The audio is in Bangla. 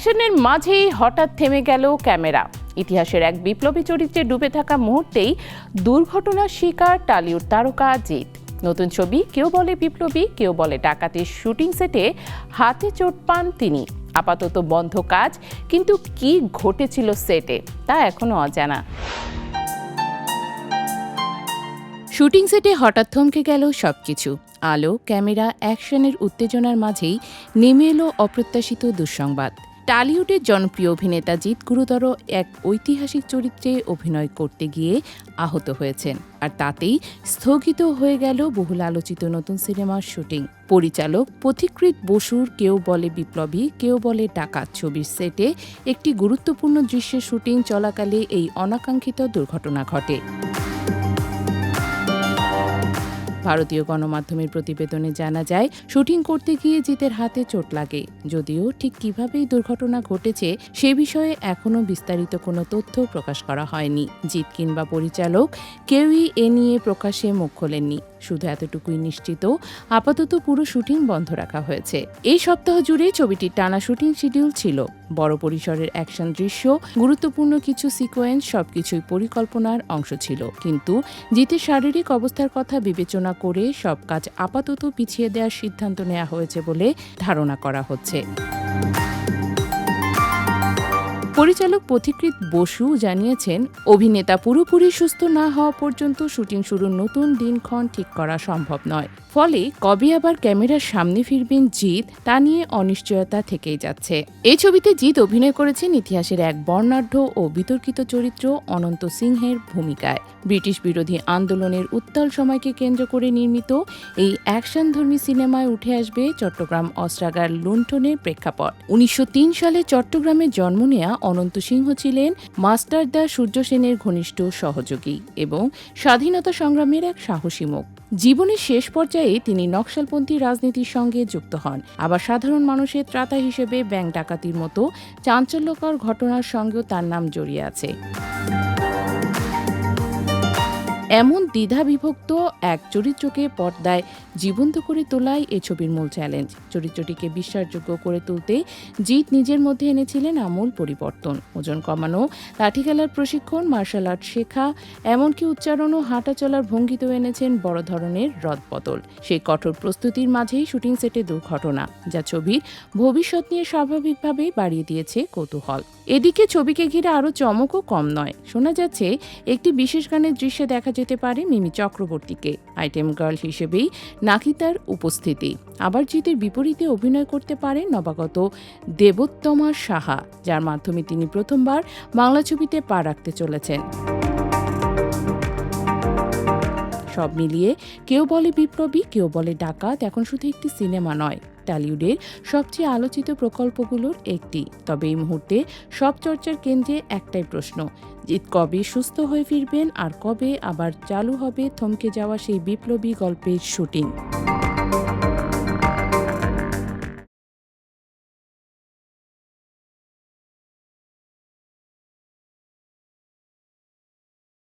অ্যাকশনের মাঝেই হঠাৎ থেমে গেল ক্যামেরা। ইতিহাসের এক বিপ্লবী চরিত্রে ডুবে থাকা মুহূর্তেই দুর্ঘটনার শিকার টলিউড তারকা জিৎ। নতুন ছবি কেউ বলে বিপ্লবী, কেউ বলে ডাকাতির শুটিং সেটে হাতে চোট পান তিনি। আপাতত বন্ধ কাজ, কিন্তু কি ঘটেছিল সেটে তা এখনো অজানা। শুটিং সেটে হঠাৎ থমকে গেল সবকিছু। আলো, ক্যামেরা, অ্যাকশনের উত্তেজনার মাঝেই নেমে এলো অপ্রত্যাশিত দুঃসংবাদ। টলিউডের জনপ্রিয় অভিনেতা জিৎ গুরুতর এক ঐতিহাসিক চরিত্রে অভিনয় করতে গিয়ে আহত হয়েছেন, আর তাতেই স্থগিত হয়ে গেল বহুল আলোচিত নতুন সিনেমার শুটিং। পরিচালক পথিকৃৎ বসুর কেউ বলে বিপ্লবী, কেউ বলে ডাকাত ছবির সেটে একটি গুরুত্বপূর্ণ দৃশ্যের শুটিং চলাকালে এই অনাকাঙ্ক্ষিত দুর্ঘটনা ঘটে। ভারতীয় গণমাধ্যমের প্রতিবেদনে জানা যায়, শুটিং করতে গিয়ে জিতের হাতে চোট লাগে। যদিও ঠিক কিভাবেই দুর্ঘটনা ঘটেছে সে বিষয়ে এখনও বিস্তারিত কোনো তথ্য প্রকাশ করা হয়নি। জিৎ কিংবা পরিচালক কেউই এ নিয়ে প্রকাশ্যে মুখ খোলেননি। শুধু এতটুকুই নিশ্চিত, আপাতত পুরো শুটিং বন্ধ রাখা হয়েছে। এই সপ্তাহ জুড়ে ছবিটির টানা শুটিং শিডিউল ছিল। বড় পরিসরের অ্যাকশন দৃশ্য, গুরুত্বপূর্ণ কিছু সিকোয়েন্স সবকিছুই পরিকল্পনার অংশ ছিল। কিন্তু জিতের শারীরিক অবস্থার কথা বিবেচনা করে সব কাজ আপাতত পিছিয়ে দেওয়ার সিদ্ধান্ত নেওয়া হয়েছে বলে ধারণা করা হচ্ছে। পরিচালক পথিকৃৎ বসু জানিয়েছেন, অভিনেতা পুরোপুরি সুস্থ না হওয়া পর্যন্ত শুটিং শুরুর নতুন দিনক্ষণ ঠিক করা সম্ভব নয়। ফলে কবে আবার ক্যামেরার সামনে ফিরবেন জিৎ তা নিয়ে অনিশ্চয়তা থেকেই যাচ্ছে। এই ছবিতে জিৎ অভিনয় করেছেন ইতিহাসের এক বর্ণাঢ্য ও বিতর্কিত চরিত্র অনন্ত সিংহের ভূমিকায়। ব্রিটিশ বিরোধী আন্দোলনের উত্তাল সময়কে কেন্দ্র করে নির্মিত এই অ্যাকশনধর্মী সিনেমায় উঠে আসবে চট্টগ্রাম অস্ত্রাগার লুণ্ঠনের প্রেক্ষাপট। 1903 সালে চট্টগ্রামে জন্ম নেয়া অনন্ত সিংহ ছিলেন মাস্টারদা সূর্য সেনের ঘনিষ্ঠ সহযোগী এবং স্বাধীনতা সংগ্রামের এক সাহসী মুখ। জীবনের শেষ পর্যায়ে তিনি নকশালপন্থী রাজনীতির সঙ্গে যুক্ত হন, আবার সাধারণ মানুষের ত্রাতা হিসেবে ব্যাংক ডাকাতির মতো চাঞ্চল্যকর ঘটনার সঙ্গেও তার নাম জড়িয়ে আছে। এমন দ্বিধাবিভক্ত এক চরিত্রকে পর্দায় জীবন্ত করে তোলাই এ ছবির মূল চ্যালেঞ্জ। চরিত্রটিকে বিশ্বাসযোগ্য করে তুলতে জিৎ নিজের মধ্যে এনেছিলেন আমূল পরিবর্তন। ওজন কমানো, লাঠি খেলার প্রশিক্ষণ, মার্শাল আর্ট শেখা, এমনকি উচ্চারণ ও হাঁটা চলার ভঙ্গিতেও এনেছেন বড় ধরনের রদবদল। সেই কঠোর প্রস্তুতির মাঝেই শুটিং সেটে দুর্ঘটনা, যা ছবির ভবিষ্যৎ নিয়ে স্বাভাবিকভাবেই বাড়িয়ে দিয়েছে কৌতূহল। এদিকে ছবিকে ঘিরে আরও চমকও কম নয়। শোনা যাচ্ছে একটি বিশেষ গানের দৃশ্যে দেখা যেতে পারে মিমি চক্রবর্তীকে আইটেম গার্ল হিসেবেই নাকিতার উপস্থিতি। আবার জিতের বিপরীতে অভিনয় করতে পারেন নবাগত দেবোত্তমা সাহা, যার মাধ্যমে তিনি প্রথমবার বাংলা ছবিতে পা রাখতে চলেছেন। সব মিলিয়ে কেউ বলে বিপ্লবী, কেউ বলে ডাকাত এখন শুধু একটি সিনেমা নয়, টলিউডের সবচেয়ে আলোচিত প্রকল্পগুলোর একটি। তবে এই মুহূর্তে সব চর্চার কেন্দ্রে একটাই প্রশ্ন, জিৎ কবে সুস্থ হয়ে ফিরবেন আর কবে আবার চালু হবে থমকে যাওয়া সেই বিপ্লবী গল্পের শুটিং।